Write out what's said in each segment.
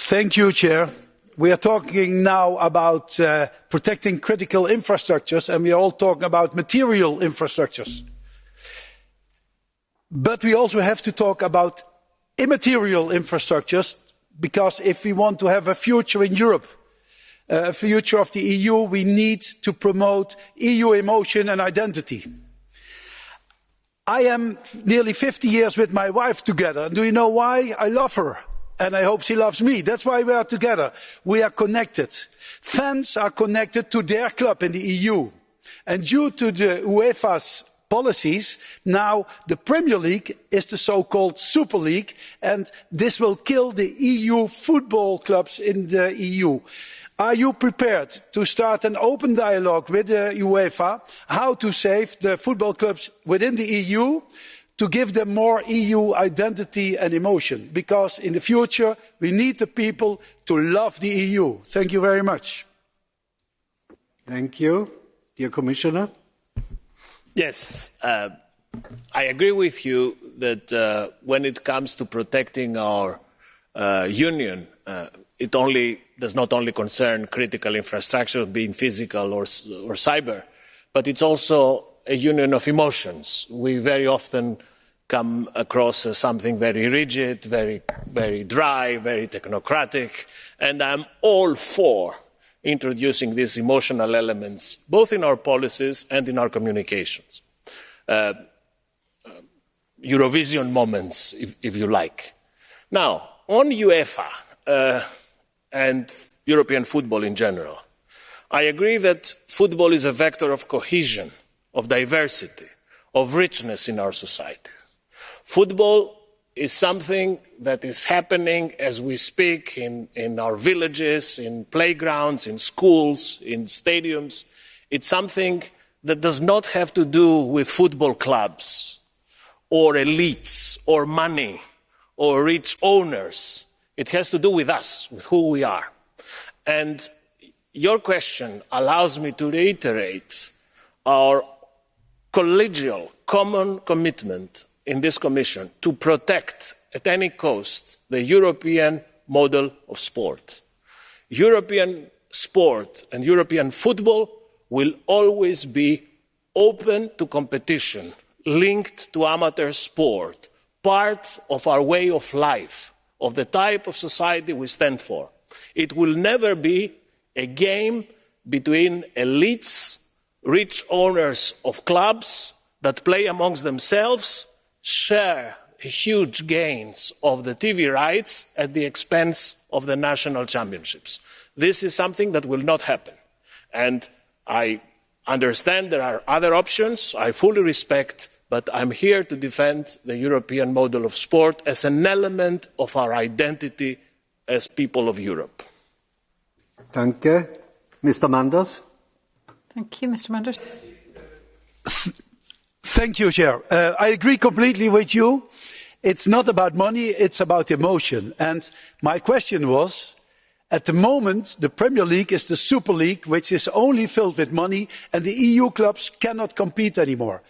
Thank you, Chair. We are talking now about protecting critical infrastructures, and we are all talking about material infrastructures. But we also have to talk about immaterial infrastructures, because if we want to have a future in Europe, a future of the EU, we need to promote EU emotion and identity. I am nearly 50 years with my wife together. Do you know why? I love her. And I hope she loves me. That's why we are together. We are connected. Fans are connected to their club in the EU. And due to the UEFA's policies, now the Premier League is the so-called Super League. And this will kill the EU football clubs in the EU. Are you prepared to start an open dialogue with the UEFA how to save the football clubs within the EU, to give them more EU identity and emotion? Because in the future we need the people to love the EU. Thank you very much. Thank you. Dear Commissioner. Yes, I agree with you that when it comes to protecting our union, it does not only concern critical infrastructure, being physical or cyber, but it's also a union of emotions. We very often come across as something very rigid, very dry, very technocratic, and I'm all for introducing these emotional elements, both in our policies and in our communications. Eurovision moments, if you like. Now, on UEFA and European football in general, I agree that football is a vector of cohesion, of diversity, of richness in our society. Football is something that is happening as we speak in our villages, in playgrounds, in schools, in stadiums. It's something that does not have to do with football clubs or elites or money or rich owners. It has to do with us, with who we are. And your question allows me to reiterate our collegial, common commitment in this Commission to protect at any cost the European model of sport. European sport and European football will always be open to competition, linked to amateur sport, part of our way of life, of the type of society we stand for. It will never be a game between elites, rich owners of clubs that play amongst themselves, share huge gains of the TV rights at the expense of the national championships. This is something that will not happen. And I understand there are other options, I fully respect, but I'm here to defend the European model of sport as an element of our identity as people of Europe. Danke. Mr. Manders. Thank you, Mr. Manders. Thank you, Chair. I agree completely with you. It's not about money, it's about emotion. And my question was, at the moment, the Premier League is the Super League, which is only filled with money, and the EU clubs cannot compete anymore.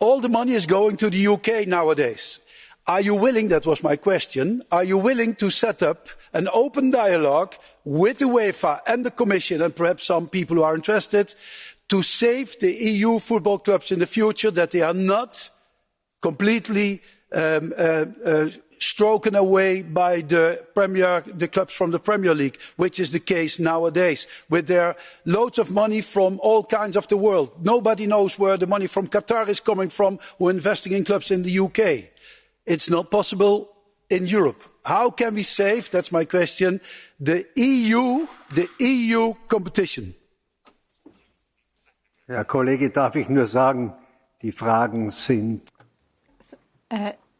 All the money is going to the UK nowadays. Are you willing, that was my question, are you willing to set up an open dialogue with the UEFA and the Commission, and perhaps some people who are interested, to save the EU football clubs in the future, that they are not completely stroken away by the clubs from the Premier League, which is the case nowadays, with their loads of money from all kinds of the world. Nobody knows where the money from Qatar is coming from, who are investing in clubs in the UK. It's not possible in Europe. How can we save, that's my question, the EU competition? Herr Kollege, darf ich nur sagen, die Fragen sind...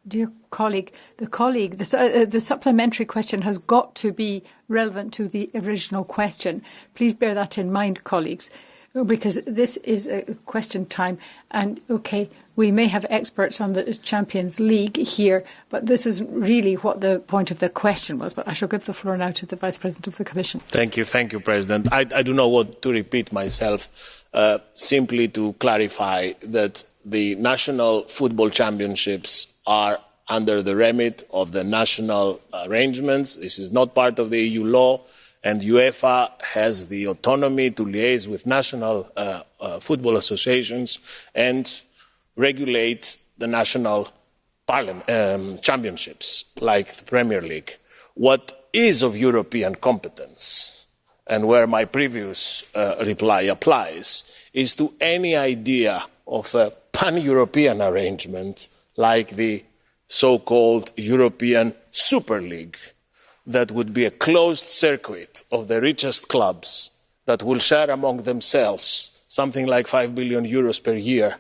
Dear colleague, the supplementary question has got to be relevant to the original question. Please bear that in mind, colleagues, because this is a question time. And, okay, we may have experts on the Champions League here, but this is really what the point of the question was. But I shall give the floor now to the Vice President of the Commission. Thank you, President. I do not want to repeat myself, simply to clarify that the national football championships are under the remit of the national arrangements. This is not part of the EU law, and UEFA has the autonomy to liaise with national football associations and regulate the national championships, like the Premier League. What is of European competence, and where my previous reply applies, is to any idea of a pan-European arrangement like the so-called European Super League, that would be a closed circuit of the richest clubs that will share among themselves something like 5 billion euros per year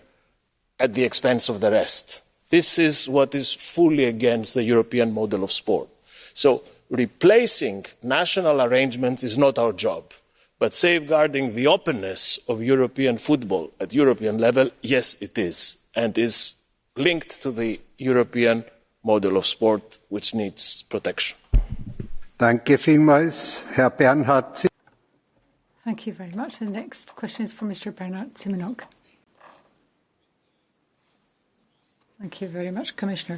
at the expense of the rest. This is what is fully against the European model of sport. So replacing national arrangements is not our job, but safeguarding the openness of European football at European level, yes, it is, and is linked to the European model of sport, which needs protection. Danke vielmals, Herr Bernhard. Thank you very much. The next question is from Mr. Bernhard Simonok. Thank you very much, Commissioner.